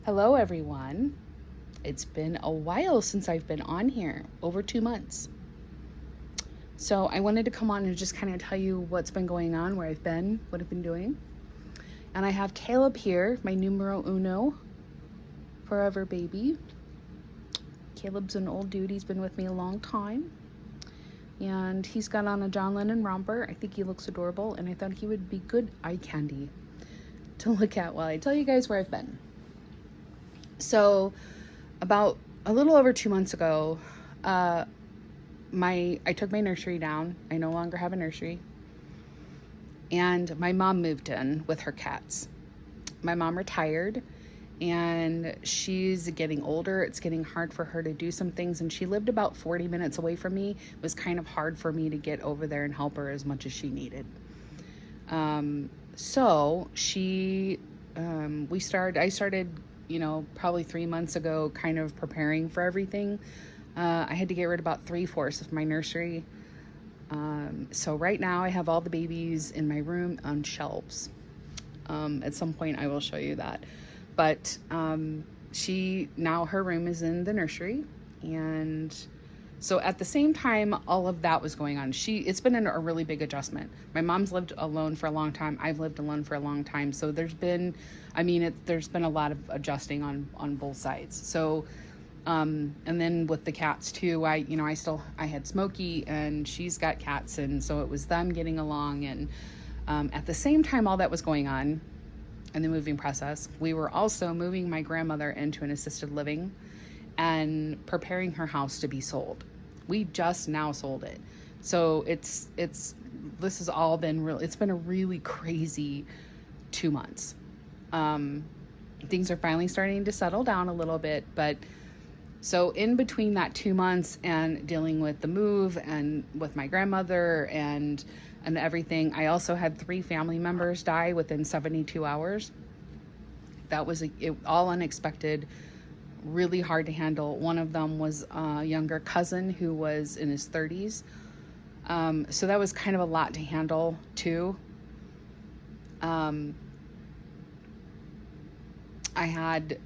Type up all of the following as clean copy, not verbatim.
Hello, everyone. It's been a while since I've been on here, over 2 months. So, I wanted to come on and just kind of tell you what's been going on, where I've been, what I've been doing. And I have Caleb here, my numero uno, forever baby. Caleb's an old dude, he's been with me a long time. And he's got on a John Lennon romper. I think he looks adorable, and I thought he would be good eye candy to look at while I tell you guys where I've been. So, about a little over 2 months ago, I took my nursery down. I no longer have a nursery. And my mom moved in with her cats. My mom retired, and she's getting older. It's getting hard for her to do some things, and she lived about 40 minutes away from me. It was kind of hard for me to get over there and help her as much as she needed. So I started, probably 3 months ago, kind of preparing for everything. I had to get rid of about 3/4 of my nursery. So right now I have all the babies in my room on shelves. At some point I will show you that. But her room is in the nursery. And so at the same time all of that was going on, it's been a really big adjustment. My mom's lived alone for a long time. I've lived alone for a long time. So there's been a lot of adjusting on both sides. So and then with the cats too, I had Smokey, and she's got cats, and so it was them getting along. And at the same time all that was going on in the moving process, we were also moving my grandmother into an assisted living and preparing her house to be sold. We just now sold it. So this has all been it's been a really crazy 2 months. Things are finally starting to settle down a little bit, but so in between that 2 months and dealing with the move and with my grandmother and everything, I also had 3 family members die within 72 hours. That was all unexpected, really hard to handle. One of them was a younger cousin who was in his 30s. So that was kind of a lot to handle too. I had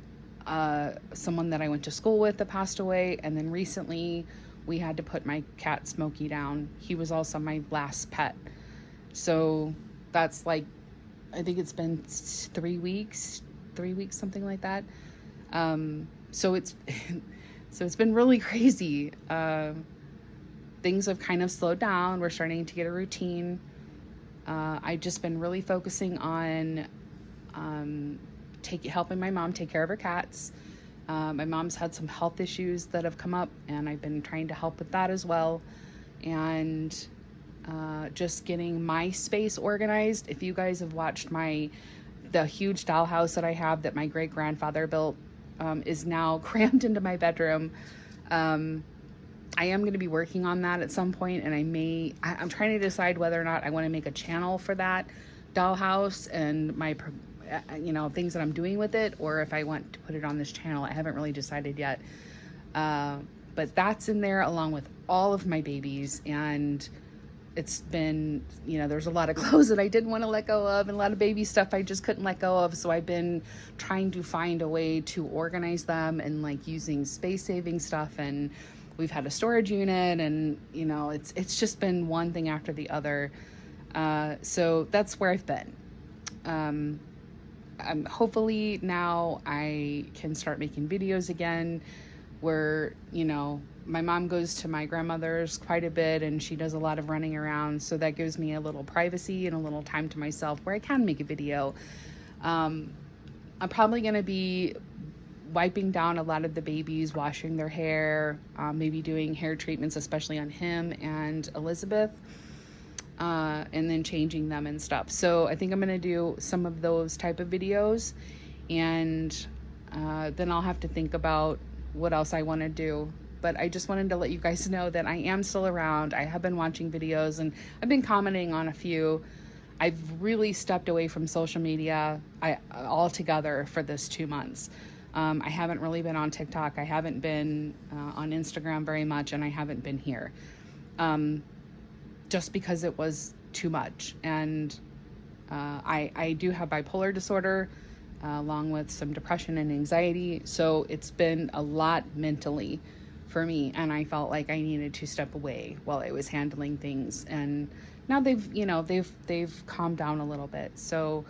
someone that I went to school with that passed away, and then recently we had to put my cat Smokey down. He was also my last pet. So that's I think it's been 3 weeks, something like that. So it's been really crazy. Things have kind of slowed down. We're starting to get a routine. I've just been really focusing on helping my mom take care of her cats. My mom's had some health issues that have come up, and I've been trying to help with that as well. And just getting my space organized. If you guys have watched the huge dollhouse that I have that my great grandfather built, is now crammed into my bedroom. I am going to be working on that at some point, and I'm trying to decide whether or not I want to make a channel for that dollhouse and my things that I'm doing with it, or if I want to put it on this channel. I haven't really decided yet. But that's in there along with all of my babies, and it's been, there's a lot of clothes that I didn't want to let go of, and a lot of baby stuff I just couldn't let go of. So I've been trying to find a way to organize them and using space saving stuff. And we've had a storage unit, and it's just been one thing after the other. So that's where I've been. Hopefully now I can start making videos again where, my mom goes to my grandmother's quite a bit, and she does a lot of running around. So that gives me a little privacy and a little time to myself where I can make a video. I'm probably going to be wiping down a lot of the babies, washing their hair, maybe doing hair treatments, especially on him and Elizabeth. And then changing them and stuff. So I think I'm going to do some of those type of videos, and then I'll have to think about what else I want to do. But I just wanted to let you guys know that I am still around. I have been watching videos, and I've been commenting on a few. I've really stepped away from social media altogether for this 2 months. I haven't really been on TikTok. I haven't been on Instagram very much, and I haven't been here. Just because it was too much. And I do have bipolar disorder. along with some depression and anxiety. So it's been a lot mentally for me, and I felt like I needed to step away while I was handling things. And now they've calmed down a little bit. So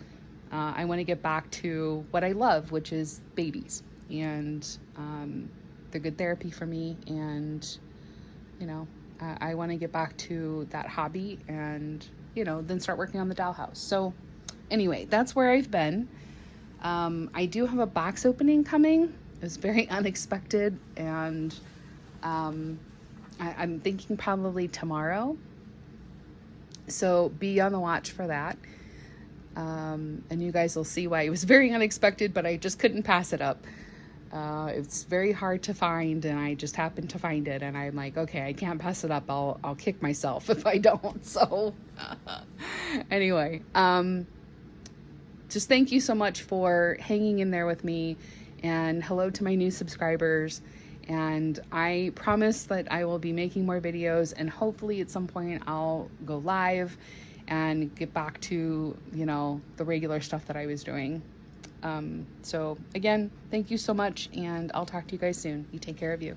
I want to get back to what I love, which is babies, and they're good therapy for me. And I want to get back to that hobby, and then start working on the dollhouse. So anyway, that's where I've been. I do have a box opening coming. It was very unexpected, and I'm thinking probably tomorrow. So be on the watch for that. And you guys will see why it was very unexpected, but I just couldn't pass it up. It's very hard to find, and I just happened to find it, and I'm like, okay, I can't pass it up. I'll kick myself if I don't. So anyway, just thank you so much for hanging in there with me, and hello to my new subscribers. And I promise that I will be making more videos, and hopefully at some point I'll go live and get back to, the regular stuff that I was doing. So again, thank you so much, and I'll talk to you guys soon. You take care of you.